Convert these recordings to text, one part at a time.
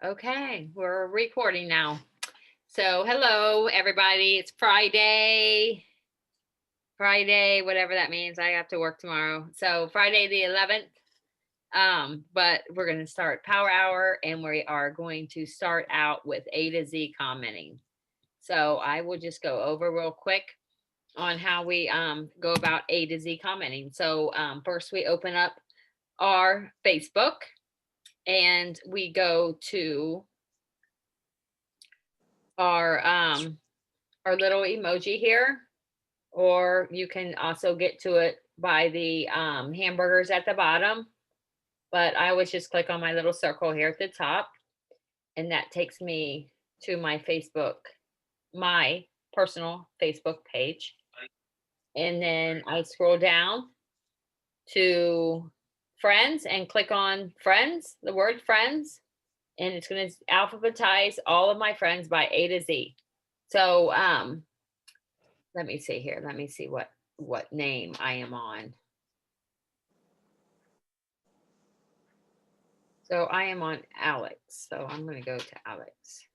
Okay, we're recording now. So, hello everybody. It's Friday. Friday, whatever that means. I have to work tomorrow. So, Friday the 11th. But we're going to start Power Hour and we are going to start out with A to Z commenting. So, I will just go over real quick on how we go about A to Z commenting. So, first we open up our Facebook and we go to our our little emoji here, or you can also get to it by the hamburgers at the bottom. But I always just click on my little circle here at the top, and that takes me to my personal Facebook page. And then I scroll down to friends and click on friends, the word friends, and it's going to alphabetize all of my friends by A to Z. So let me see here. Let me see what name I am on. So I am on Alex. So I'm going to go to Alex.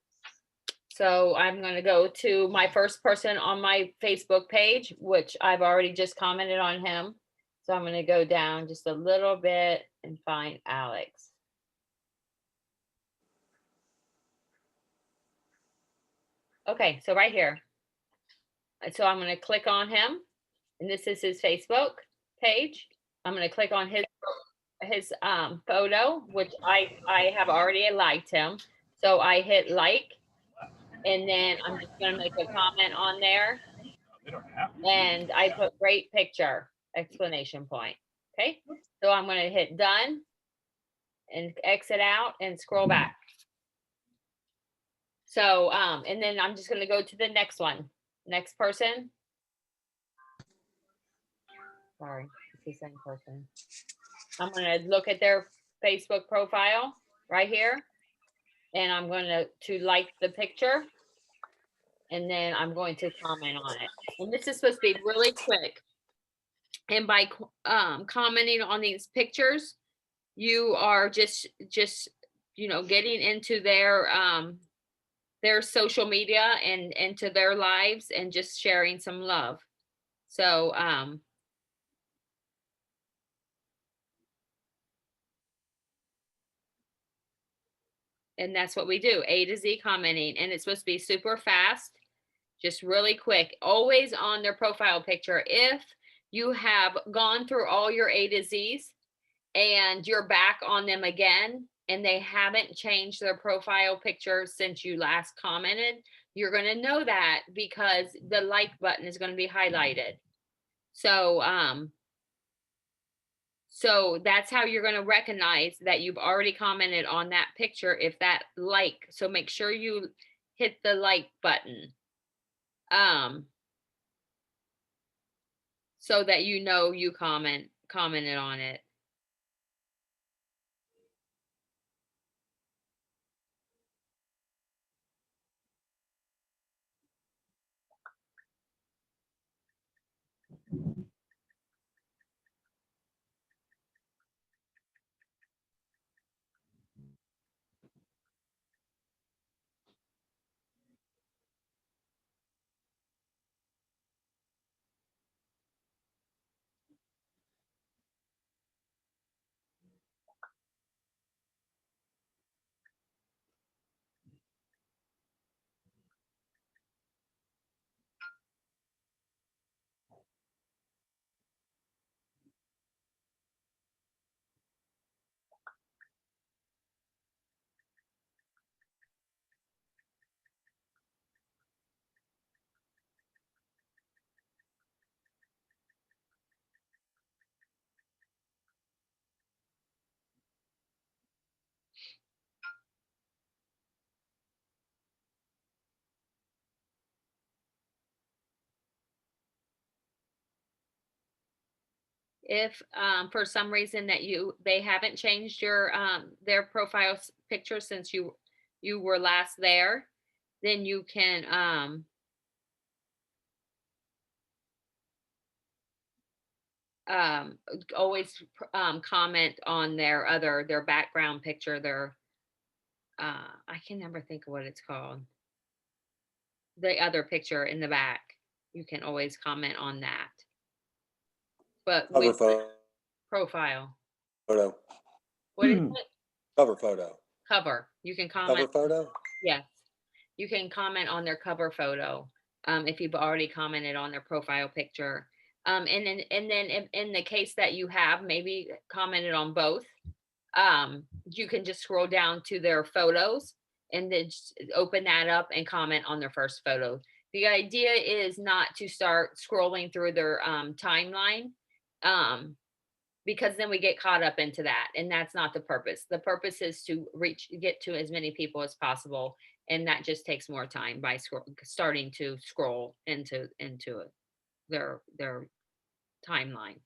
So I'm going to go to my first person on my Facebook page, which I've already just commented on him. So I'm going to go down just a little bit and find Alex. Okay, so right here. So I'm going to click on him, and this is his Facebook page. I'm going to click on his photo, which I have already liked him. So I hit like, and then I'm just going to make a comment on there, and I put great picture exclamation point. Okay, so I'm going to hit done and exit out and scroll back. So and then I'm just going to go to the next one. Next person. Sorry, it's the same person. I'm going to look at their Facebook profile right here, and I'm going to like the picture, and then I'm going to comment on it. And this is supposed to be really quick. And by commenting on these pictures, you are just getting into their social media and into their lives and just sharing some love. So and that's what we do, A to Z commenting, and it's supposed to be super fast, just really quick, always on their profile picture. If you have gone through all your A to Z's and you're back on them again and they haven't changed their profile picture since you last commented, you're going to know that because the like button is going to be highlighted. So that's how you're going to recognize that you've already commented on that picture, if that like. So make sure you hit the like button so that you know you commented on it. If for some reason that they haven't changed their profile picture since you were last there, then you can um always comment on their background picture, I can never think of what it's called. The other picture in the back. You can always comment on that. But Cover with profile. photo. What is it? Cover photo. Cover. You can Cover comment. photo? Yes. You can comment on their cover photo, if you've already commented on their profile picture. And then in the case that you have maybe commented on both, you can just scroll down to their photos and then just open that up and comment on their first photo. The idea is not to start scrolling through their timeline, um, because then we get caught up into that, and that's not the purpose. The purpose is to get to as many people as possible, and that just takes more time by starting to scroll into their timeline.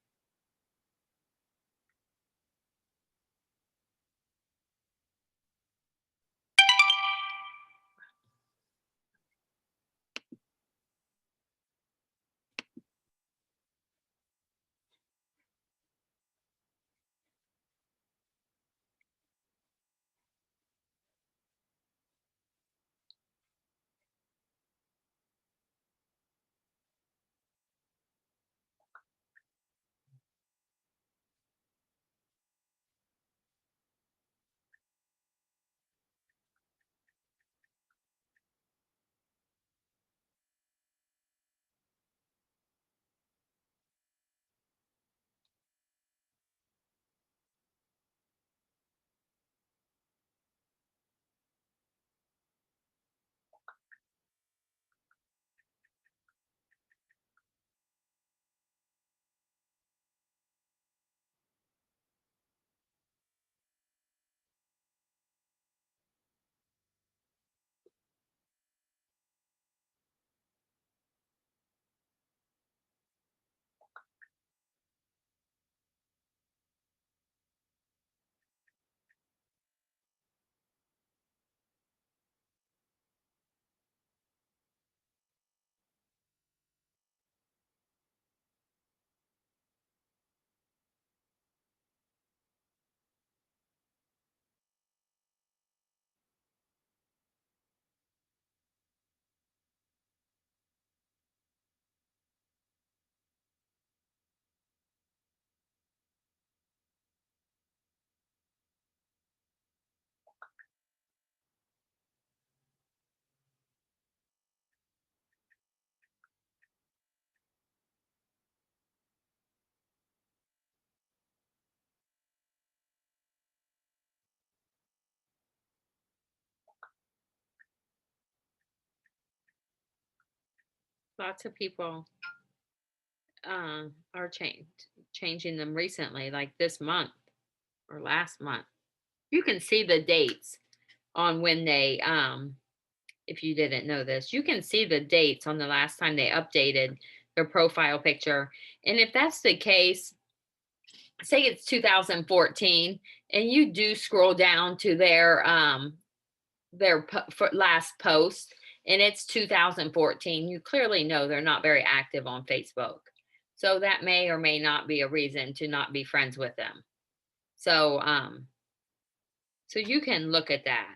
Lots of people are changing them recently, like this month or last month. You can see the dates on when they if you didn't know this, you can see the dates on the last time they updated their profile picture. And if that's the case, say it's 2014 and you do scroll down to their last post and it's 2014, you clearly know they're not very active on Facebook. So that may or may not be a reason to not be friends with them. So so you can look at that.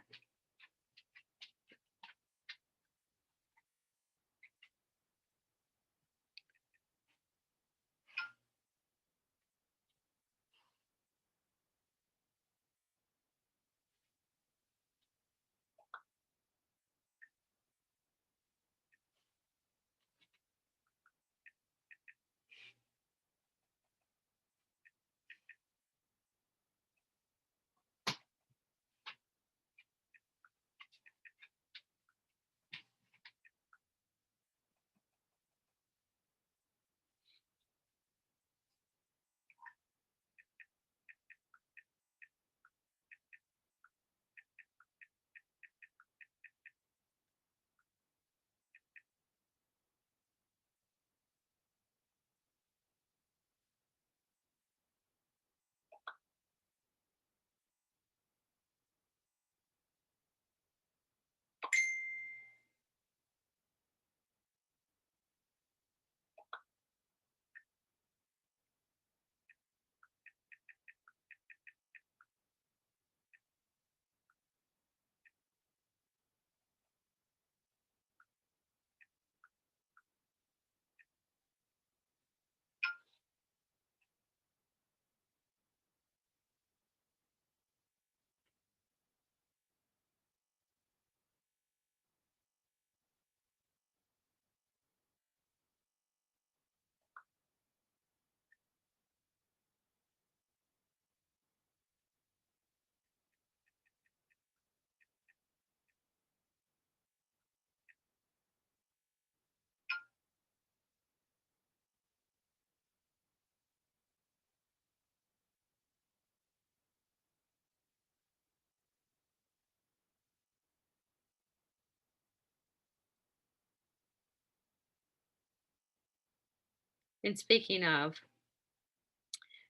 And speaking of,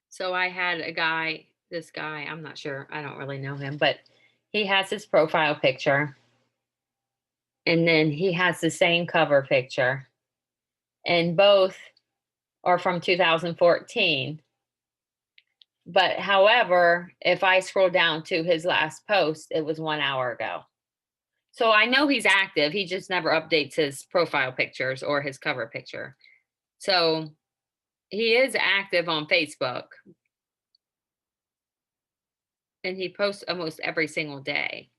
so I had a guy, this guy, I'm not sure, I don't really know him, but he has his profile picture and then he has the same cover picture, and both are from 2014. But however, if I scroll down to his last post, it was 1 hour ago. So I know he's active. He just never updates his profile pictures or his cover picture. So he is active on Facebook and he posts almost every single day,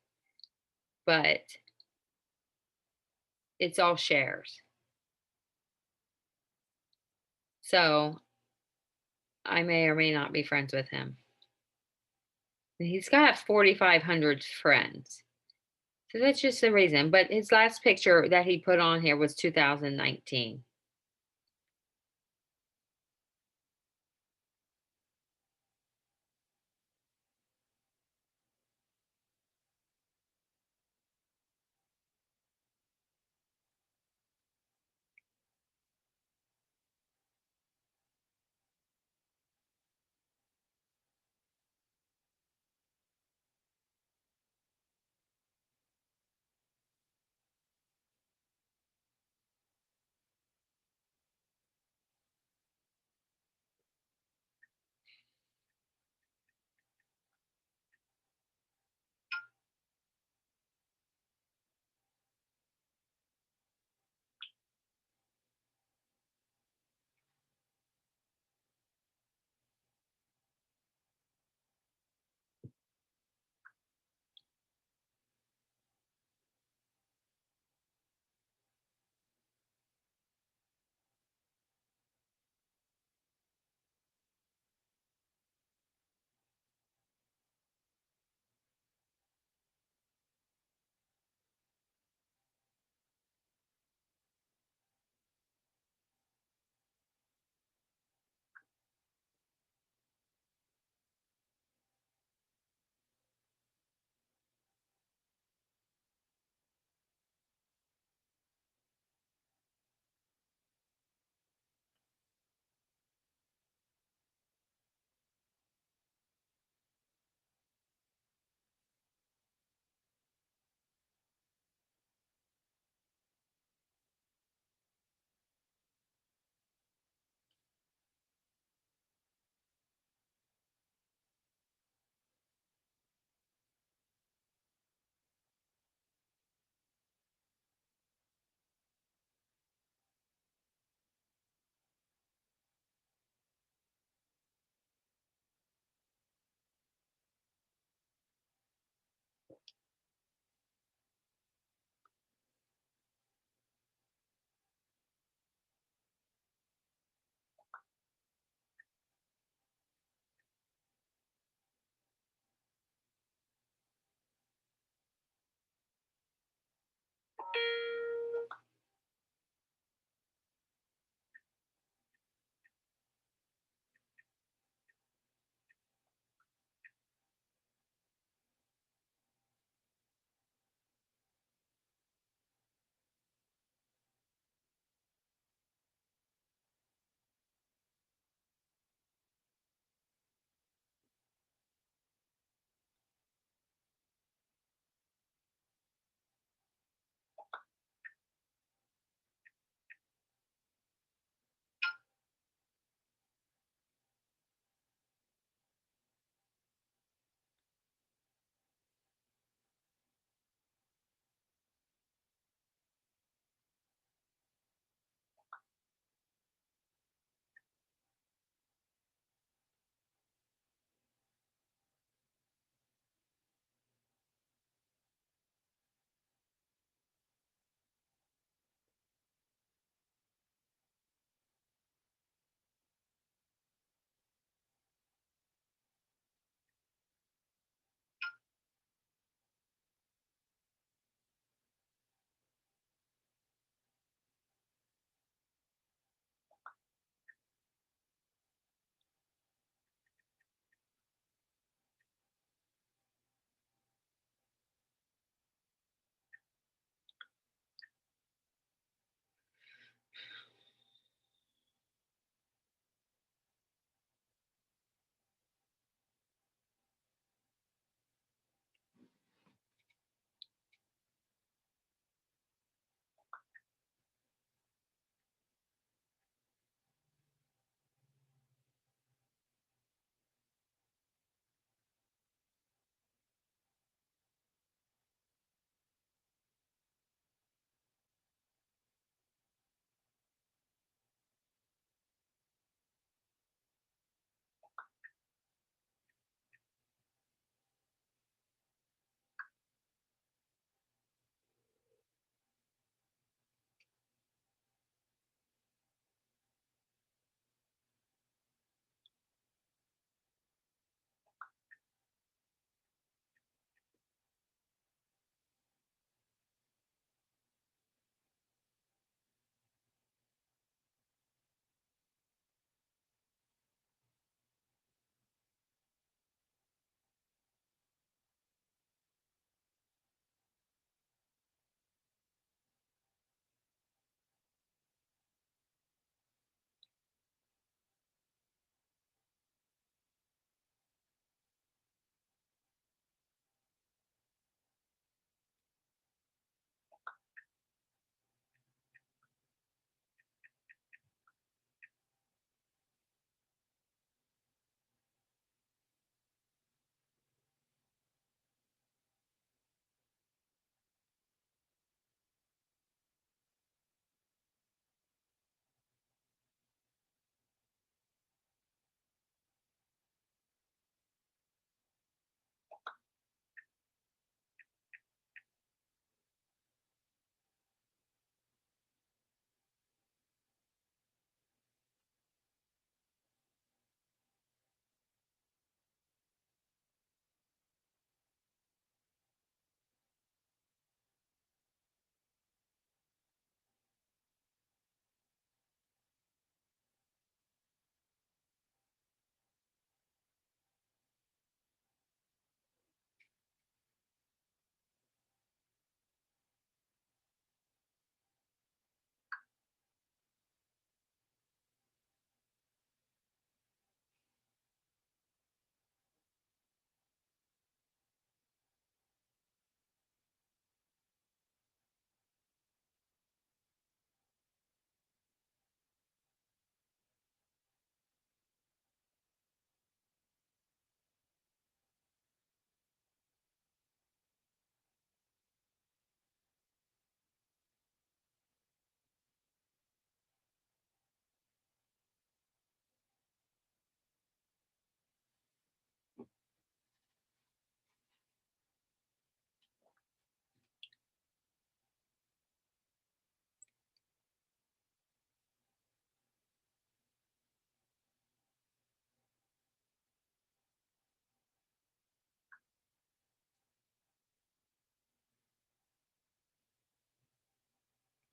but it's all shares. So I may or may not be friends with him. He's got 4,500 friends. So that's just the reason. But his last picture that he put on here was 2019.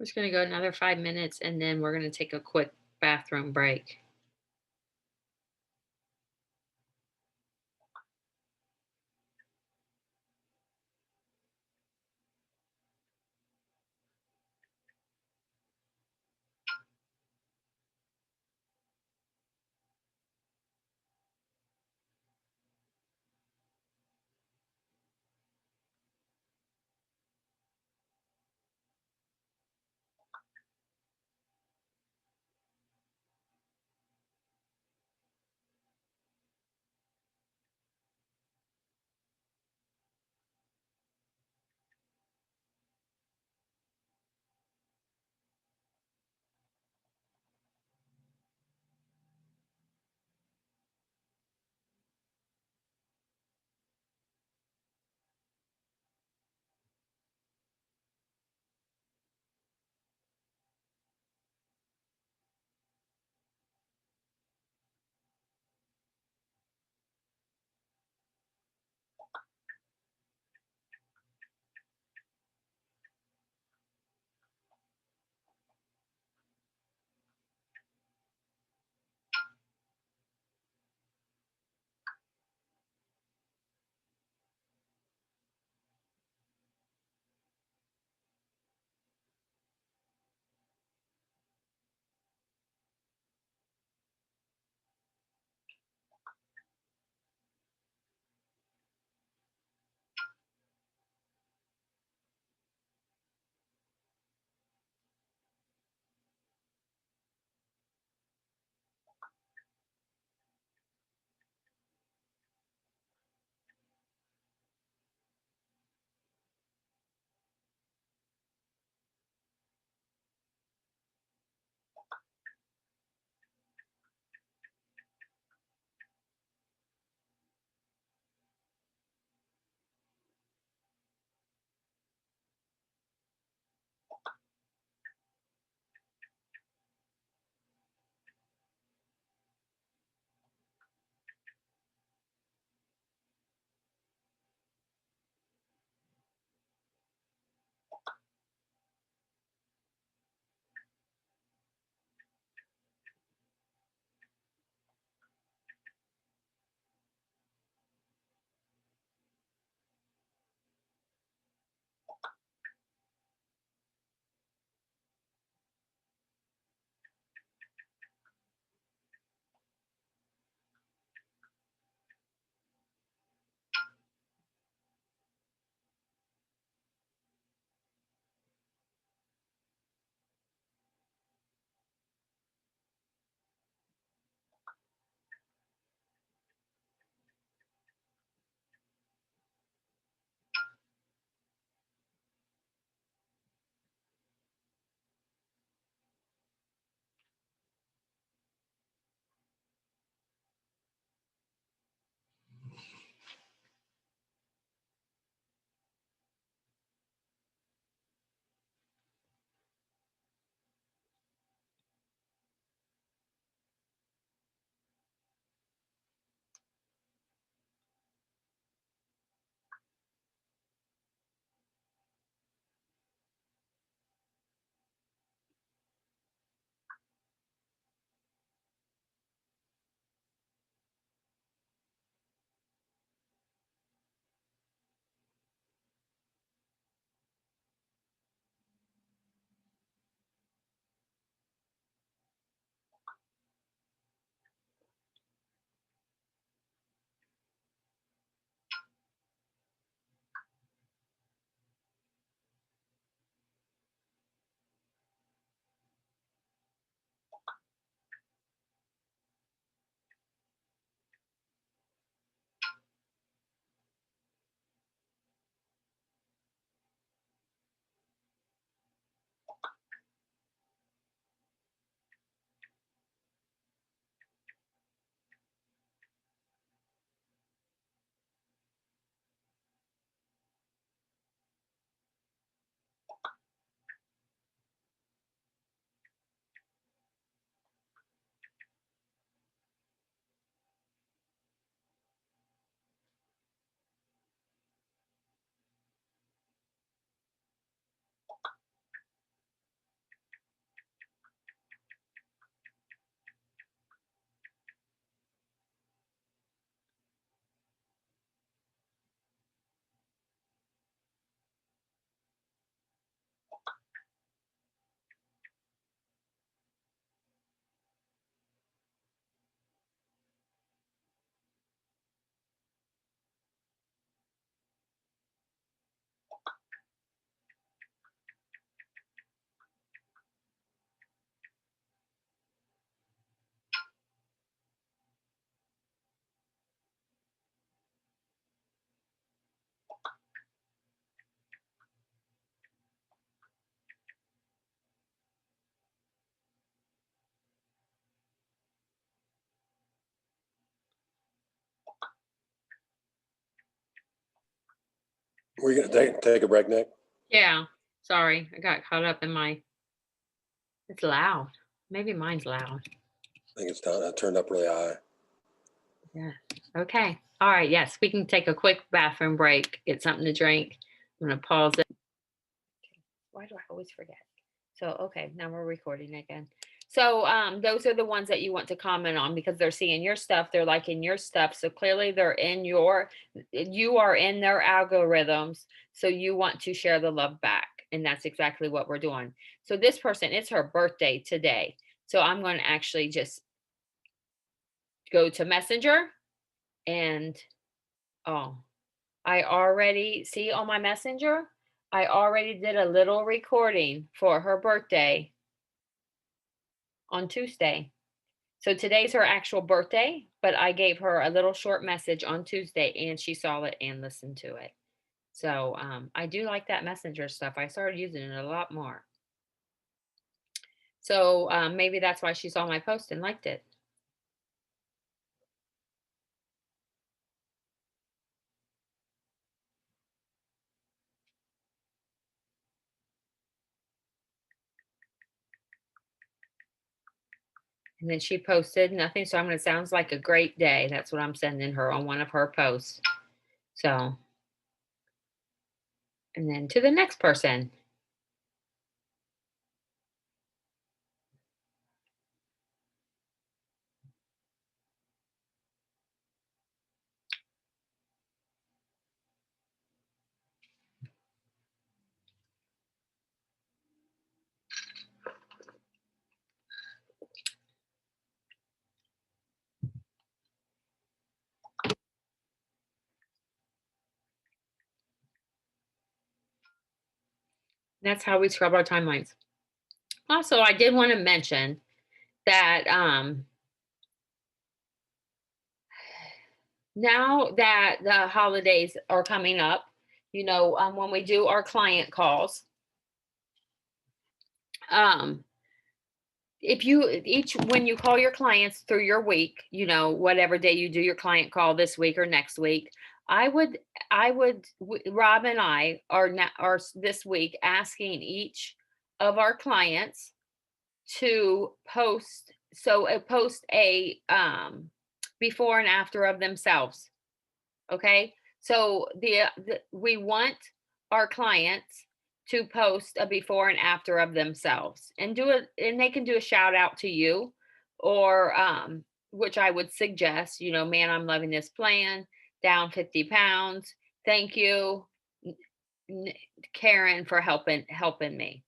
just gonna go another 5 minutes and then we're gonna take a quick bathroom break. We're gonna take a break, Nick. Yeah, sorry, I got caught up in it's loud. Maybe mine's loud. I think it's done. I turned up really high. Yeah. Okay. All right. Yes, we can take a quick bathroom break, get something to drink. I'm gonna pause it. Why do I always forget? So okay, now we're recording again. So those are the ones that you want to comment on because they're seeing your stuff, they're liking your stuff. So clearly you are in their algorithms. So you want to share the love back. And that's exactly what we're doing. So this person, it's her birthday today. So I'm going to actually just go to Messenger and oh, I already see on my Messenger, I already did a little recording for her birthday on Tuesday. So today's her actual birthday, but I gave her a little short message on Tuesday and she saw it and listened to it. So I do like that messenger stuff. I started using it a lot more. So maybe that's why she saw my post and liked it. And then she posted nothing. So I'm going to sounds like a great day. That's what I'm sending her on one of her posts. So, and then to the next person. That's how we scrub our timelines. Also, I did want to mention that now that the holidays are coming up, when we do our client calls, um, if you each when you call your clients through your week, whatever day you do your client call this week or next week, Rob and I are now are this week asking each of our clients to post a before and after of themselves. Okay. So we want our clients to post a before and after of themselves and and they can do a shout out to you or, which I would suggest, man, I'm loving this plan, down 50 pounds. Thank you, N- Karen, for helping me.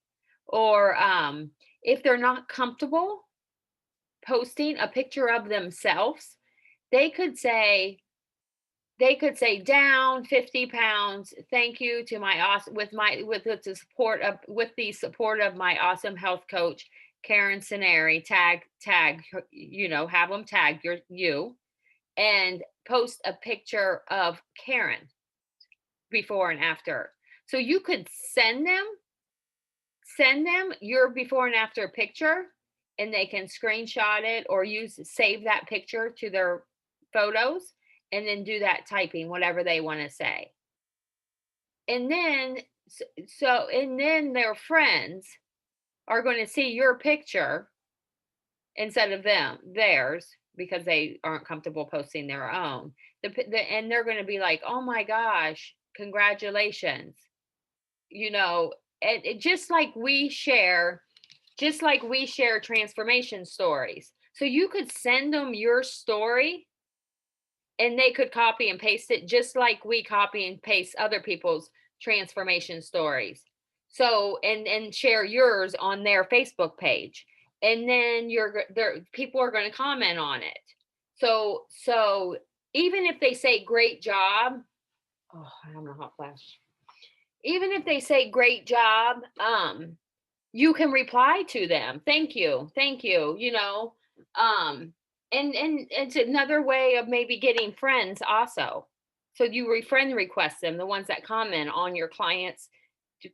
Or, if they're not comfortable posting a picture of themselves, they could say, down 50 pounds, thank you to my awesome with the support of my awesome health coach Karen Sineri. Tag have them tag you and post a picture of Karen before and after. So you could send them your before and after picture and they can screenshot it or save that picture to their photos and then do that typing whatever they want to say. And then and then their friends are going to see your picture instead of theirs because they aren't comfortable posting their own. And they're going to be like, "Oh my gosh, congratulations." And just like we share transformation stories. So you could send them your story and they could copy and paste it just like we copy and paste other people's transformation stories. So and share yours on their Facebook page. And then people are going to comment on it. So even if they say great job, oh, I don't know hot flash. Even if they say great job, you can reply to them. Thank you. Thank you. And it's another way of maybe getting friends also. So you friend request them, the ones that comment on your client's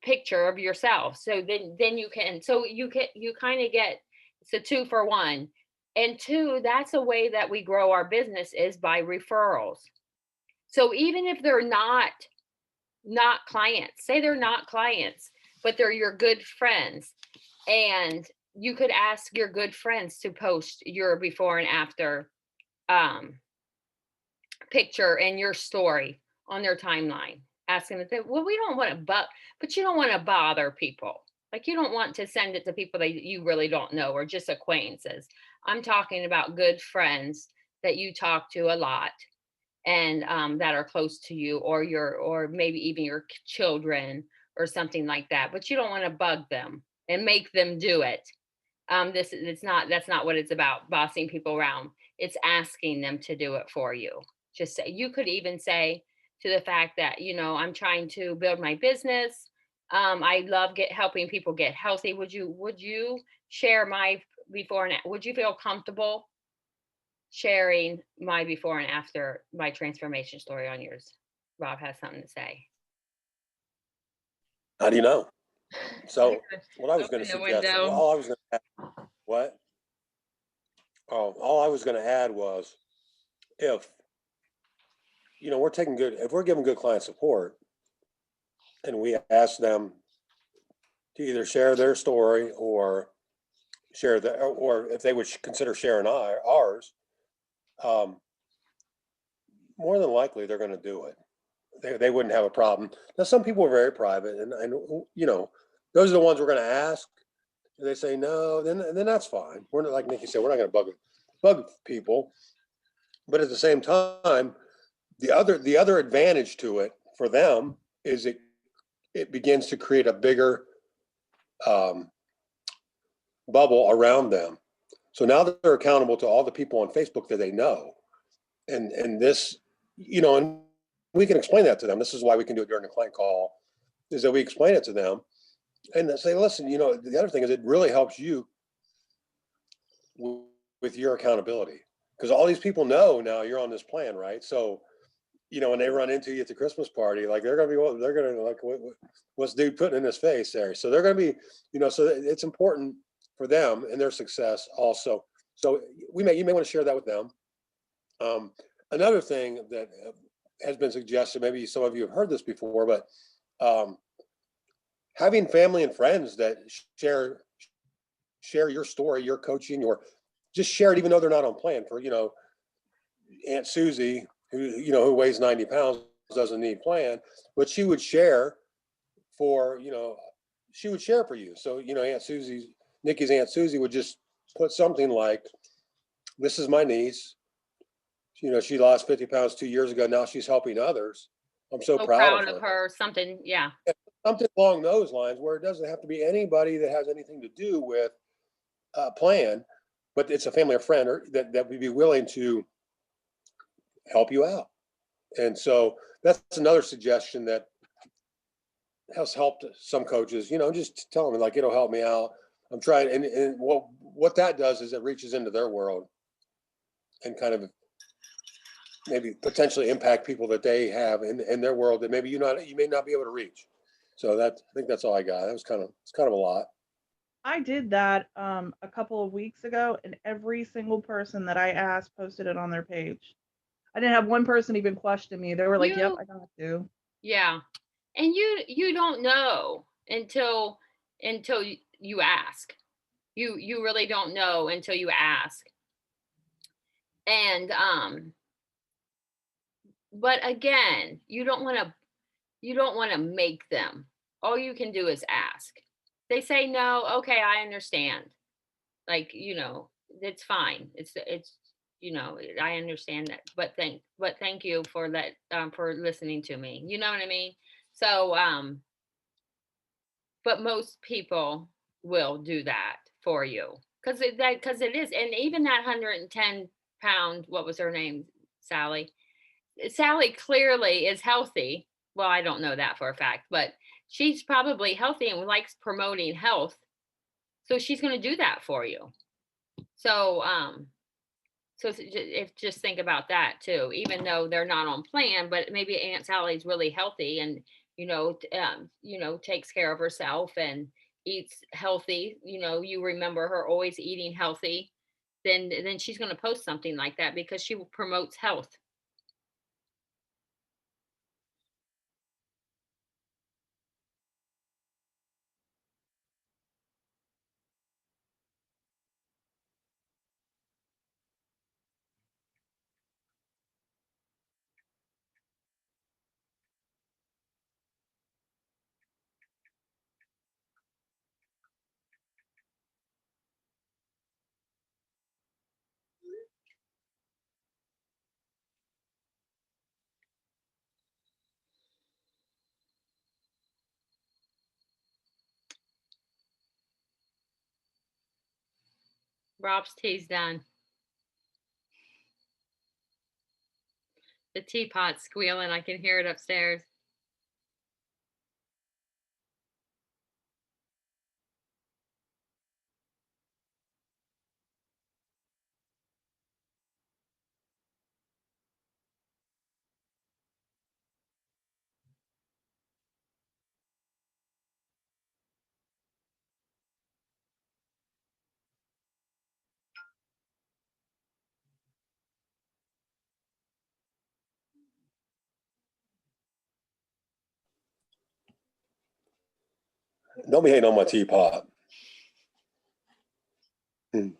picture of yourself. So then you kind of get, it's a 2 for 1. And 2, that's a way that we grow our business is by referrals. So even if they're not not clients. Say they're not clients, but they're your good friends. And you could ask your good friends to post your before and after um, picture and your story on their timeline. Asking them, well, we don't want to, but you don't want to bother people. Like you don't want to send it to people that you really don't know or just acquaintances. I'm talking about good friends that you talk to a lot and that are close to you or maybe even your children or something like that, but you don't want to bug them and make them do it. This is it's not That's not what it's about, bossing people around. It's asking them to do it for you. Just say, you could even say to the fact that, I'm trying to build my business. I love helping people get healthy. Would you share my before and would you feel comfortable sharing my before and after my transformation story on yours? Rob has something to say. How do you know? You're So gonna what I was going to open the suggest, window. all I was going to add, what? Oh, all I was going to add was if, if we're giving good client support and we ask them to either share their story or or if they would consider sharing ours, um, more than likely they're going to do it. They wouldn't have a problem. Now, some people are very private, and those are the ones we're going to ask. And they say no, then that's fine. We're not, like Nikki said, we're not going to bug people. But at the same time, the other advantage to it for them is it begins to create a bigger um, bubble around them. So now they're accountable to all the people on Facebook that they know, and this, and we can explain that to them. This is why we can do it during the client call, is that we explain it to them and they say, listen, the other thing is it really helps you with your accountability because all these people know now you're on this plan, right? So when they run into you at the Christmas party, like they're gonna be, they're gonna like, what's dude putting in his face there? So they're gonna be, so it's important for them and their success also. So you may want to share that with them. Um, Another thing that has been suggested, maybe some of you have heard this before, but um, having family and friends that share your story, your coaching, or just share it even though they're not on plan. For Aunt Susie, who weighs 90 pounds, doesn't need plan, but she would share for she would share for you. So Nikki's Aunt Susie would just put something like, "This is my niece. She lost 50 pounds 2 years ago. Now she's helping others. I'm so So proud of proud of her." her, something, yeah. Something along those lines, where it doesn't have to be anybody that has anything to do with a plan, but it's a family or friend that would be willing to help you out. And so that's another suggestion that has helped some coaches. Just tell them, like, it'll help me out. I'm trying, and what that does is it reaches into their world and kind of maybe potentially impact people that they have in their world that maybe you may not be able to reach. So I think that's all I got. It's kind of a lot. I did that a couple of weeks ago, and every single person that I asked posted it on their page. I didn't have one person even question me. They were like, "Yep, You I got to." Yeah. And you don't know until you ask. You really don't know until you ask. And but again, you don't want to make them. All you can do is ask. They say no, okay, I understand. Like, it's fine. I understand that. But thank you for listening to me. You know what I mean? So but most people will do that for you because it is. And even that 110-pound, what was her name? Sally clearly is healthy. Well, I don't know that for a fact, but she's probably healthy and likes promoting health, so she's going to do that for you. So if just think about that too, even though they're not on plan, but maybe Aunt Sally's really healthy and takes care of herself and eats healthy. You remember her always eating healthy. Then she's going to post something like that because she promotes health. Rob's tea's done. The teapot's squealing. I can hear it upstairs. Don't be hating on my teapot. And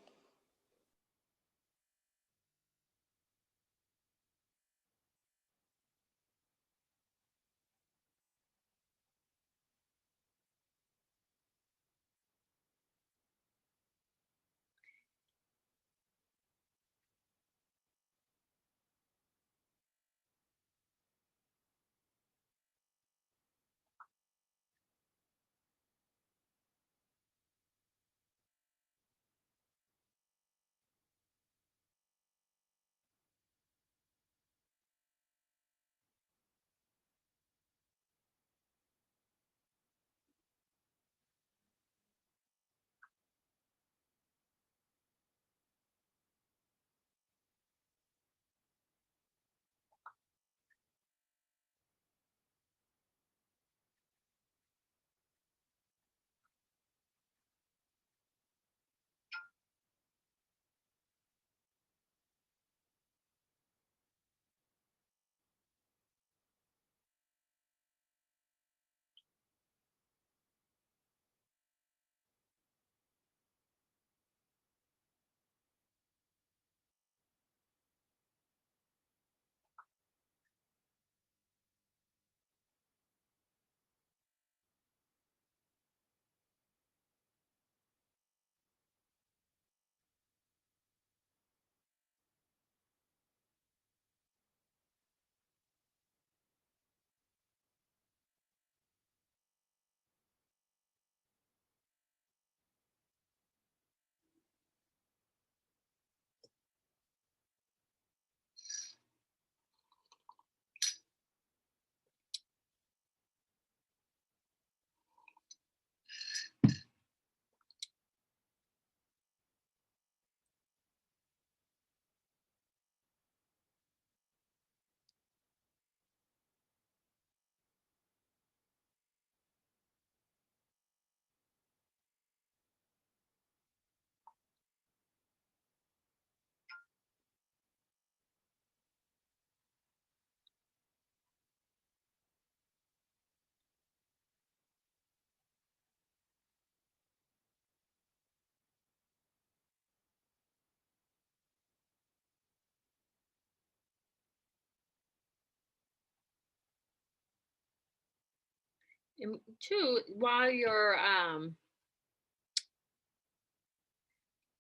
two, while you're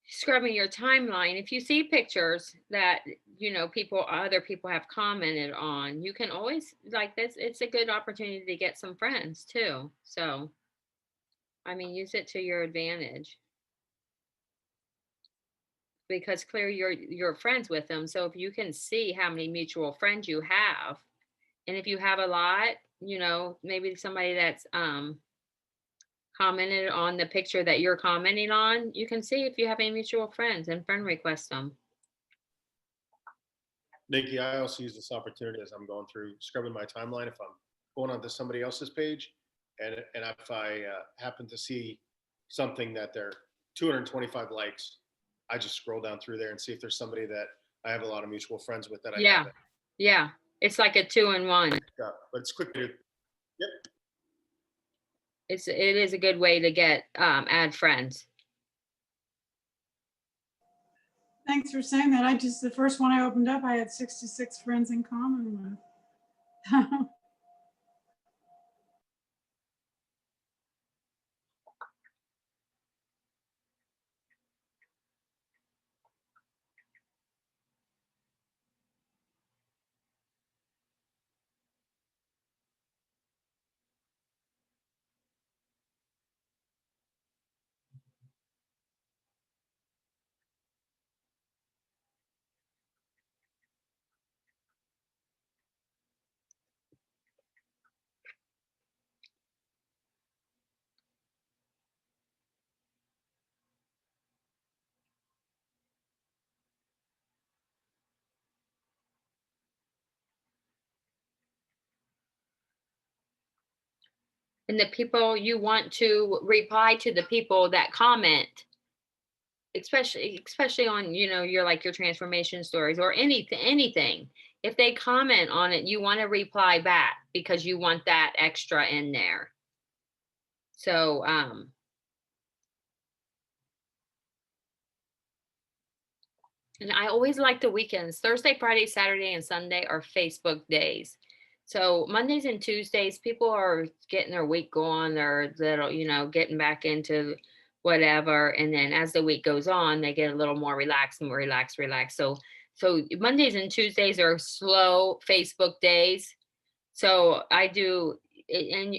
scrubbing your timeline, if you see pictures that other people have commented on, you can always like this. It's a good opportunity to get some friends too. So, I mean, use it to your advantage because clearly you're friends with them. So if you can see how many mutual friends you have, and if you have a lot, maybe somebody that's commented on the picture that you're commenting on, you can see if you have any mutual friends and friend request them. Nikki, I also use this opportunity as I'm going through scrubbing my timeline. If I'm going onto somebody else's page, and if I happen to see something that they're 225 likes, I just scroll down through there and see if there's somebody that I have a lot of mutual friends with that I Yeah. haven't. Yeah. It's like a 2-in-1. But it's quick to do. Yep. It is a good way to get add friends. Thanks for saying that. The first one I opened up, I had 66 friends in common with. And the people you want to reply to, the people that comment, especially on, your like your transformation stories or anything. If they comment on it, you want to reply back because you want that extra in there. So, and I always like the weekends. Thursday, Friday, Saturday, and Sunday are Facebook days. So Mondays and Tuesdays, people are getting their week going. They're little, getting back into whatever. And then as the week goes on, they get a little more relaxed and more relaxed. So Mondays and Tuesdays are slow Facebook days. So I do, and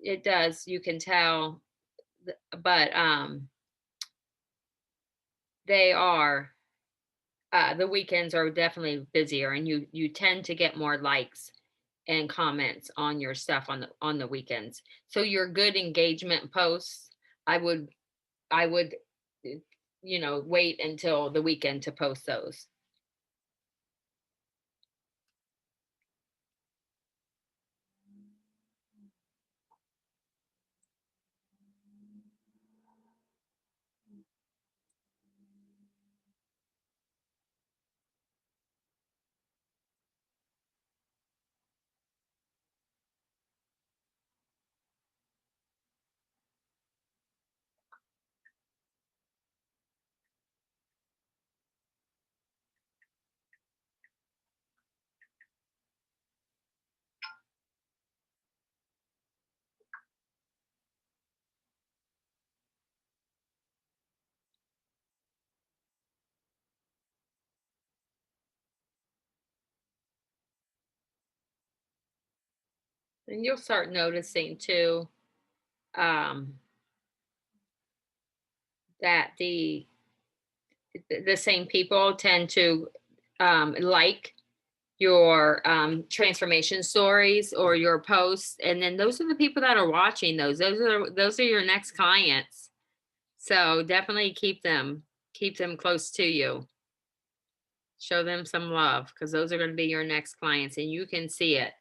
it does. You can tell, but they are. The weekends are definitely busier, and you tend to get more likes and comments on your stuff on the weekends. So your good engagement posts, I would wait until the weekend to post those. And you'll start noticing too, um, that the same people tend to like your transformation stories or your posts, and then those are the people that are watching those. Those are your next clients. So definitely keep them close to you. Show them some love because those are going to be your next clients, and you can see it.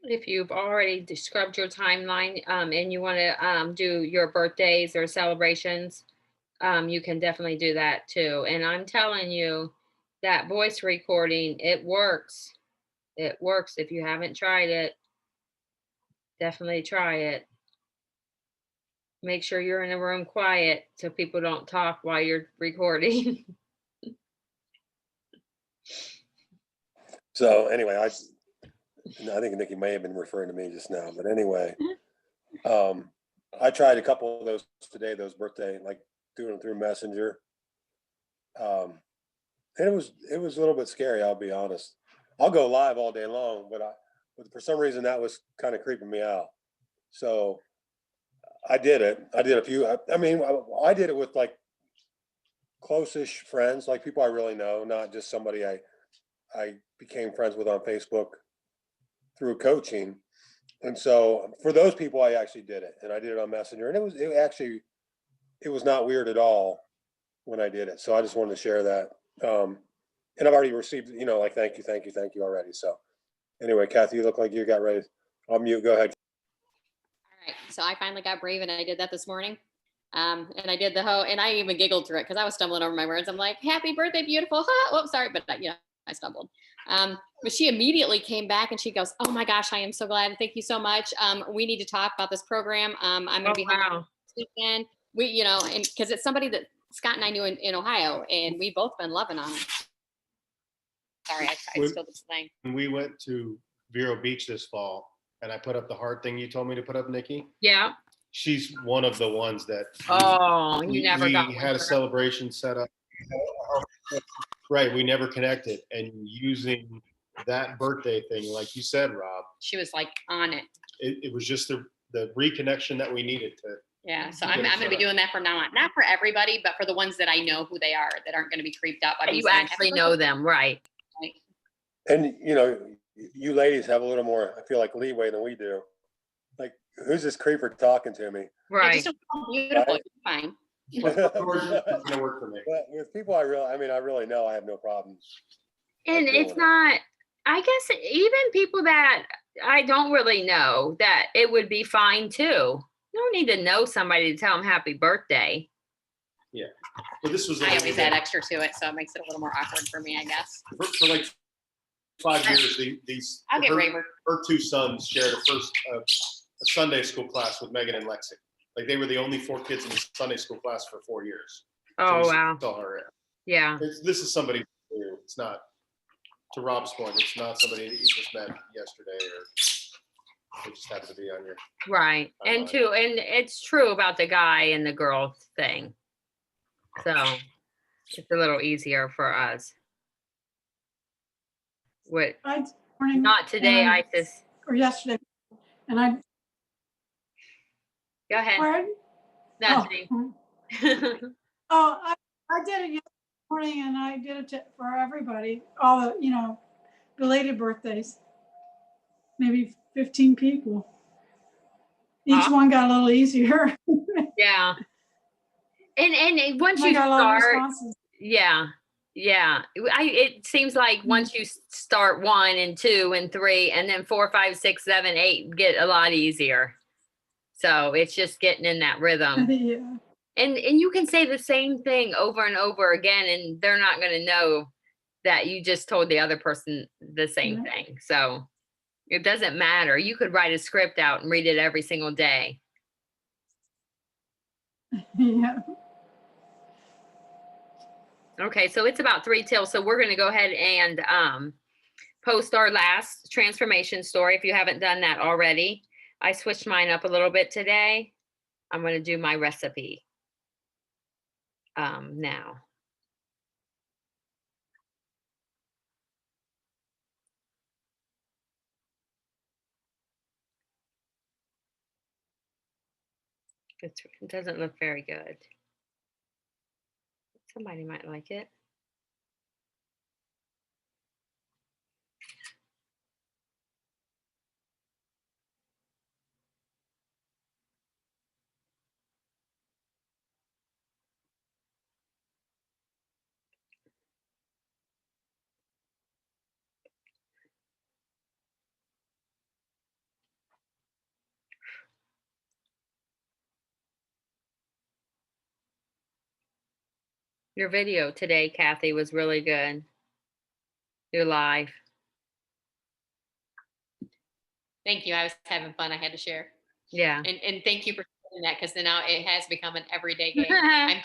If you've already scrubbed your timeline, and you want to do your birthdays or celebrations, you can definitely do that too. And I'm telling you, that voice recording, it works. It works. If you haven't tried it, definitely try it. Make sure you're in a room quiet so people don't talk while you're recording. So anyway, I think Nikki may have been referring to me just now, but anyway, I tried a couple of those today, those birthday, like doing them through Messenger. And it was a little bit scary, I'll be honest. I'll go live all day long, but for some reason that was kind of creeping me out. So I did it. I did a few, I mean, I did it with like close-ish friends, like people I really know, not just somebody I became friends with on Facebook through coaching. And so for those people, I actually did it, and I did it on Messenger, and it was not weird at all when I did it. So I just wanted to share that. And I've already received, like, thank you already. So anyway, Kathy, you look like you got ready. I'll mute. Go ahead. All right, so I finally got brave and I did that this morning. And I did and I even giggled through it because I was stumbling over my words. I'm like, happy birthday, beautiful. Whoops, sorry, but I stumbled. But she immediately came back and she goes, oh my gosh, I am so glad. Thank you so much. We need to talk about this program. I'm going to be home Wow. this weekend. And because it's somebody that Scott and I knew in Ohio, and we've both been loving on it. Sorry, I spilled this thing. When we went to Vero Beach this fall, and I put up the heart thing you told me to put up, Nikki, Yeah. she's one of the ones that Oh, we you never got had one a for her. celebration set up. Right, we never connected, and using that birthday thing, like you said, Rob, She was like on it. it was just the reconnection that we needed to. Yeah, so Get I'm it going to set be up. doing that from now on. Not for everybody, but for the ones that I know who they are, that aren't going to be creeped out by me You saying, actually "Happy know birthday." them, right? And you ladies have a little more, I feel like, leeway than we do. Like, who's this creeper talking to me? Yeah, Right. just don't call them beautiful. Right. You're fine. It's gonna work for me. But with people I really know, I have no problem. And doing it's it. not, I guess, even people that I don't really know, that it would be fine too. You don't need to know somebody to tell them happy birthday. But this was a I lady always that- add extra to it, so it makes it a little more awkward for me, I guess. for like 5 years, these I'll get braver. her two sons shared a Sunday school class with Megan and Lexi. Like they were the only 4 kids in the Sunday school class for 4 years. So Oh, we wow. saw her. Yeah. This is somebody new. It's not, to Rob's point, it's not somebody that you just met yesterday or they just happened to be on your. Right. And it's true about the guy and the girl thing. So it's a little easier for us. What, Morning, not today, and Isis. or yesterday, and I, Go ahead. pardon? Nothing. Oh, I did it yesterday morning, and I did it for everybody, all the, belated birthdays. Maybe 15 people. Each Wow. one got a little easier. Yeah. And once I you got a lot of start, responses. yeah. It seems like once you start 1 and 2 and 3 and then 4, 5, 6, 7, 8 get a lot easier. So it's just getting in that rhythm. Yeah. And you can say the same thing over and over again, and they're not going to know that you just told the other person the same Yeah. thing. So it doesn't matter. You could write a script out and read it every single day. Yeah. Okay, so it's about 3 till. So we're going to go ahead and post our last transformation story if you haven't done that already. I switched mine up a little bit today. I'm going to do my recipe now. It doesn't look very good. Somebody might like it. Your video today, Kathy, was really good. Your live. Thank you. I was having fun. I had to share. Yeah. And thank you for doing that because now it has become an everyday game. I'm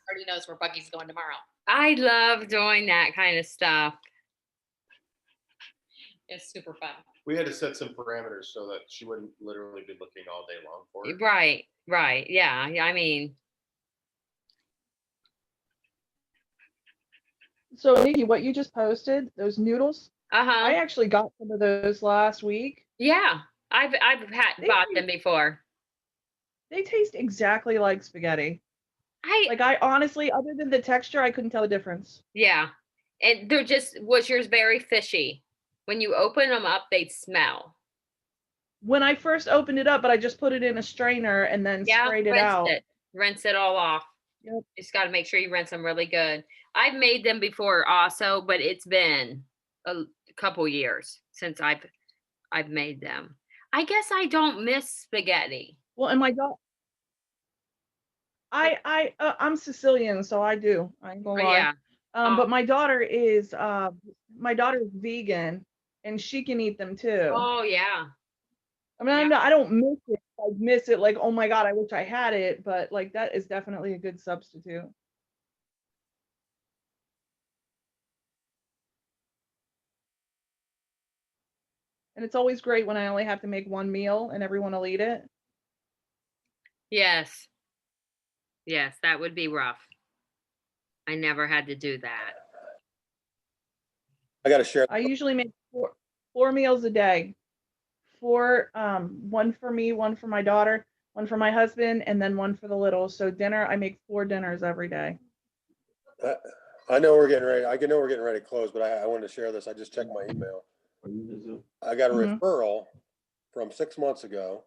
already knows where Buggy's going tomorrow. I love doing that kind of stuff. It's super fun. We had to set some parameters so that she wouldn't literally be looking all day long for it. Right, right. Yeah, yeah, I mean, So Nikki, what you just posted, those noodles, I uh-huh. actually got some of those last week. Yeah, I've had They bought taste- them before. They taste exactly like spaghetti. I Like I honestly, other than the texture, I couldn't tell the difference. Yeah. And they're just, was yours very fishy? When you open them up, they smell. When I first opened it up, but I just put it in a strainer and then Yeah, sprayed it rinse out. it. Rinse it all off. Yep. Just got to make sure you rinse them really good. I've made them before also, but it's been a couple years since I've made them. I guess I don't miss spaghetti. Well, and my daughter, I'm Sicilian, so I do. I ain't gonna Oh, lie. yeah. Oh. But my daughter is vegan, and she can eat them too. Oh, yeah. I mean, I don't miss it. I miss it like, oh my God, I wish I had it. But like, that is definitely a good substitute. And it's always great when I only have to make one meal and everyone will eat it. Yes. Yes, that would be rough. I never had to do that. I gotta share. I usually make four meals a day. Four, one for me, one for my daughter, one for my husband, and then one for the little. So dinner, I make 4 dinners every day. I know we're getting ready. I know we're getting ready to close, but I wanted to share this. I just checked my email. I got a Mhm. referral from 6 months ago.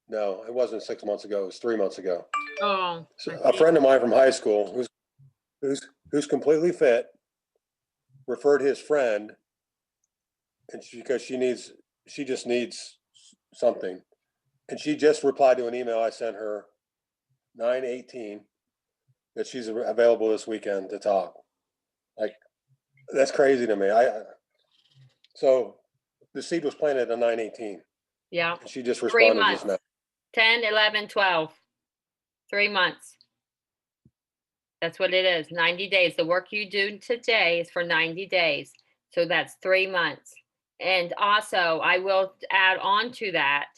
No, it wasn't 6 months ago. It was 3 months ago. Oh, So I a see. friend of mine from high school who's completely fit referred his friend, and because she just needs something, and she just replied to an email I sent her 9/18 that she's available this weekend to talk. Like, that's crazy to me. So the seed was planted on 9/18, Yeah. and she just 3 responded months. just now. 10, 11, 12. 3 months. That's what it is. 90 days. The work you do today is for 90 days. So that's 3 months. And also, I will add on to that.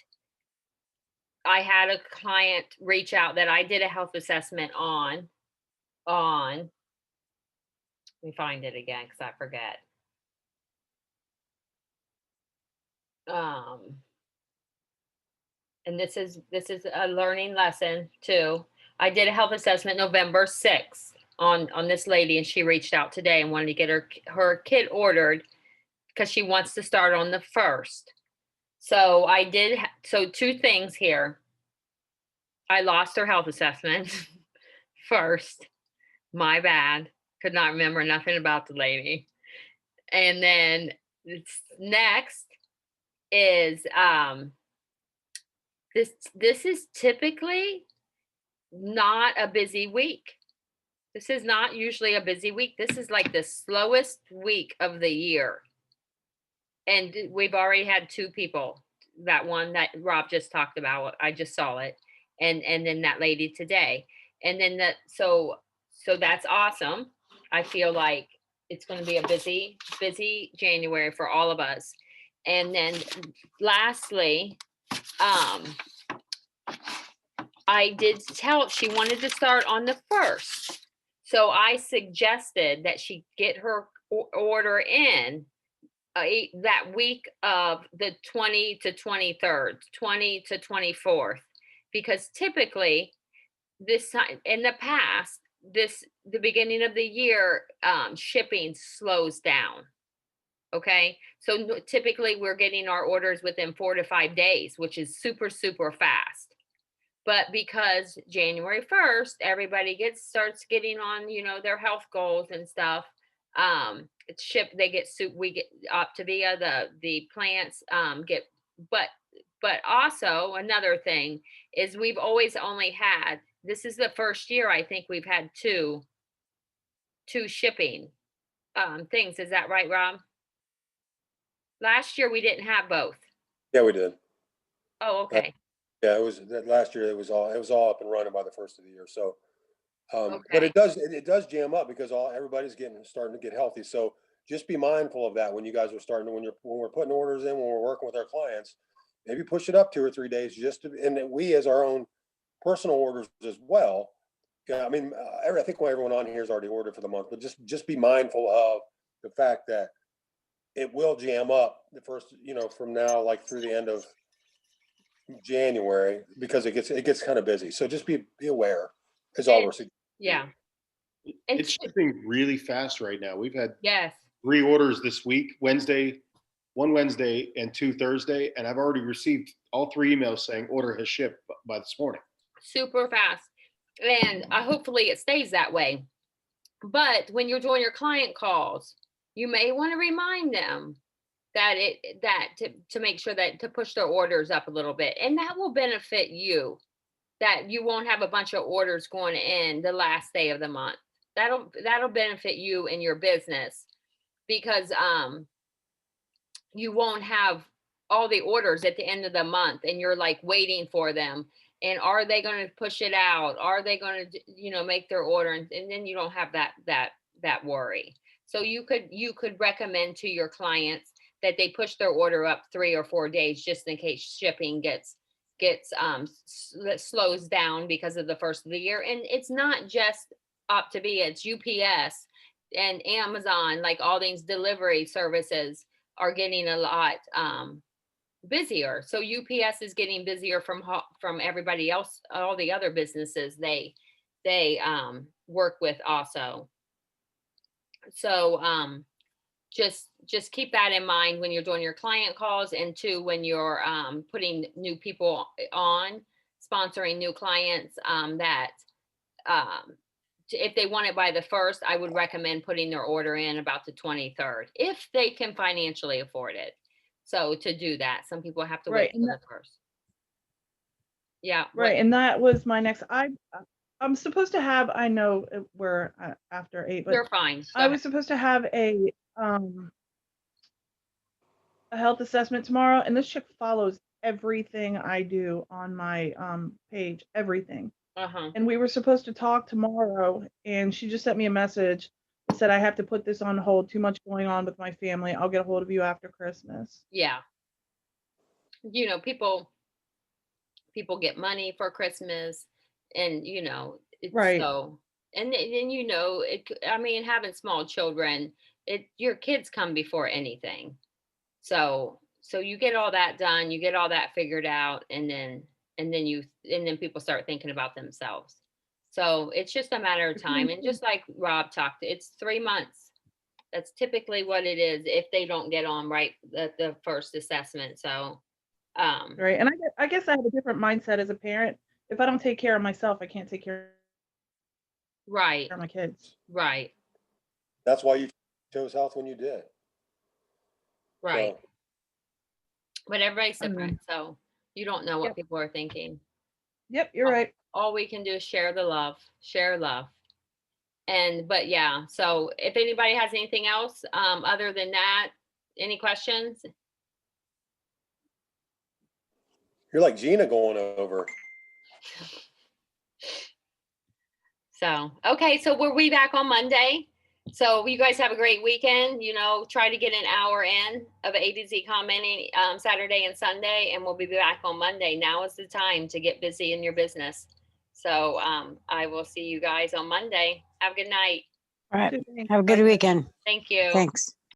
I had a client reach out that I did a health assessment on. Let me find it again because I forget. And this is a learning lesson too. I did a health assessment November 6th on this lady, and she reached out today and wanted to get her kit ordered because she wants to start on the 1st. So I did. So 2 things here. I lost her health assessment first. My bad. Could not remember nothing about the lady. And then next is this is typically not a busy week. This is not usually a busy week. This is like the slowest week of the year. And we've already had 2 people. That one that Rob just talked about, I just saw it. And then that lady today. And then so that's awesome. I feel like it's going to be a busy January for all of us. And then lastly, I did tell she wanted to start on the 1st. So I suggested that she get her order in that week of the 20 to 23rd, 20 to 24th, because typically this time in the past, the beginning of the year, shipping slows down. Okay. So typically we're getting our orders within 4 to 5 days, which is super, super fast. But because January 1st, everybody starts getting on, their health goals and stuff. It's shipped, we get Optavia, the plants, but also another thing is we've always only had, this is the first year I think we've had two shipping things. Is that right, Rob? Last year we didn't have both. Yeah, we did. Oh, okay. Yeah, it was that last year. It was all up and running by the first of the year. So, but Okay. it does jam up because everybody's starting to get healthy. So just be mindful of that when you guys are starting when we're putting orders in, when we're working with our clients, maybe push it up 2 or 3 days and that we as our own personal orders as well. Yeah, I mean, I think everyone on here has already ordered for the month, but just be mindful of the fact that it will jam up the first, from now like through the end of January because it gets kind of busy. So just be aware. Is all we're suggesting. Yeah. And It's shipping really fast right now. We've had yes. 3 orders this week, one Wednesday and 2 Thursday, and I've already received all 3 emails saying order has shipped by this morning. Super fast. And hopefully it stays that way. But when you're doing your client calls, you may want to remind them that to make sure that to push their orders up a little bit. And that will benefit you, that you won't have a bunch of orders going in the last day of the month. That'll benefit you and your business because you won't have all the orders at the end of the month and you're like waiting for them. And are they going to push it out? Are they going to, make their order? And then you don't have that worry. So you could recommend to your clients that they push their order up 3 or 4 days just in case shipping slows down because of the first of the year. And it's not just it's UPS and Amazon, like all these delivery services are getting a lot busier. So UPS is getting busier from everybody else, all the other businesses they work with also. So just keep that in mind when you're doing your client calls, and too when you're putting new people on, sponsoring new clients, that if they want it by the 1st, I would recommend putting their order in about the 23rd if they can financially afford it. So to do that, some people have to wait Right, till the 1st. Yeah. Right, and that was my next. I'm supposed to have. I know we're after 8, but You're fine. Go I ahead. was supposed to have a health assessment tomorrow, and this chick follows everything I do on my page, everything. Uh-huh. And we were supposed to talk tomorrow, and she just sent me a message that said I have to put this on hold. Too much going on with my family. I'll get a hold of you after Christmas. Yeah. People get money for Christmas, and it's Right. so, and then having small children, your kids come before anything. So you get all that done, you get all that figured out, and then people start thinking about themselves. So it's just a matter of time. And just like Rob talked, it's 3 months. That's typically what it is if they don't get on right the first assessment. So Right. And I guess I have a different mindset as a parent. If I don't take care of myself, I can't take care right, of my kids. right, That's why you chose health when you did. right. So, But everybody's Mhm. different, so you don't know what Yep. people are thinking. Yep, you're right. All we can do is share love. But yeah, so if anybody has anything else, other than that, any questions? you're like Gina going over. So, okay, so we'll be back on Monday. So you guys have a great weekend. Try to get an hour in of A to Z commenting Saturday and Sunday, and we'll be back on Monday. Now is the time to get busy in your business. So I will see you guys on Monday. Have a good night. All right. Thanks. Have a good Bye. weekend. Thank you. Thanks.